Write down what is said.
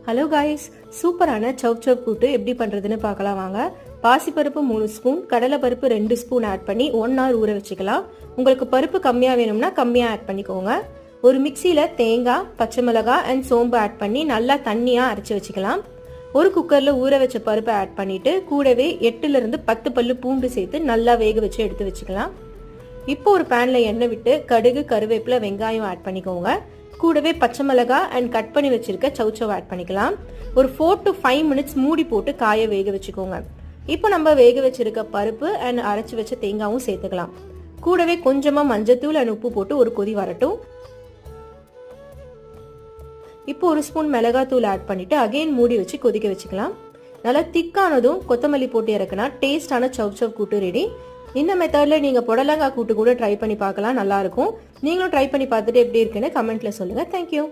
Hello guys, சூப்பரான சவ் சவ் கூட்டு எப்படி பண்ணுறதுன்னு பார்க்கலாம் வாங்க. பாசிப்பருப்பு 3 ஸ்பூன், கடலைப்பருப்பு 2 ஸ்பூன் ஆட் பண்ணி 1 hour ஊற வச்சுக்கலாம். உங்களுக்கு பருப்பு கம்மியாக வேணும்னா கம்மியாக ஆட் பண்ணிக்கோங்க. ஒரு மிக்சியில் தேங்காய், பச்சை மிளகாய் அண்ட் சோம்பு ஆட் பண்ணி நல்லா தண்ணியாக அரைச்சி வச்சுக்கலாம். ஒரு குக்கரில் ஊற வச்ச பருப்பை ஆட் பண்ணிவிட்டு கூடவே 8லிருந்து 10 பல்லு பூண்டு சேர்த்து நல்லா வேக வச்சு எடுத்து வச்சுக்கலாம். இப்போ ஒரு பேனில் எண்ணெய் விட்டு கடுகு, கருவேப்பிலை, வெங்காயம் ஆட் பண்ணிக்கோங்க. கூடவே பச்சை மிளகாய் அண்ட் கட் பண்ணி வச்சிருக்க சவ் ஆட் பண்ணிக்கலாம். ஒரு 4 to 5 minutes மூடி போட்டு காய வேக வச்சுக்கோங்க. இப்போ நம்ம வேக வச்சிருக்க பருப்பு அண்ட் அரைச்சி வச்ச தேங்காயும் சேர்த்துக்கலாம். கூடவே கொஞ்சமா மஞ்சத்தூள் அண்ட் உப்பு போட்டு ஒரு கொதி வரட்டும். இப்போ ஒரு ஸ்பூன் மிளகாத்தூள் ஆட் பண்ணிட்டு அகைன் மூடி வச்சு கொதிக்க வச்சுக்கலாம். நல்லா திக்கானதும் கொத்தமல்லி போட்டு இறக்குனா டேஸ்டான சவ் கூட்டு ரெடி. இந்த மெத்தட்ல நீங்க புடலங்காய் கூட்டு கூட ட்ரை பண்ணி பார்க்கலாம், நல்லா இருக்கும். நீங்களும் ட்ரை பண்ணி பார்த்துட்டு எப்படி இருக்குன்னு கமெண்ட்ல சொல்லுங்க. தேங்க்யூ.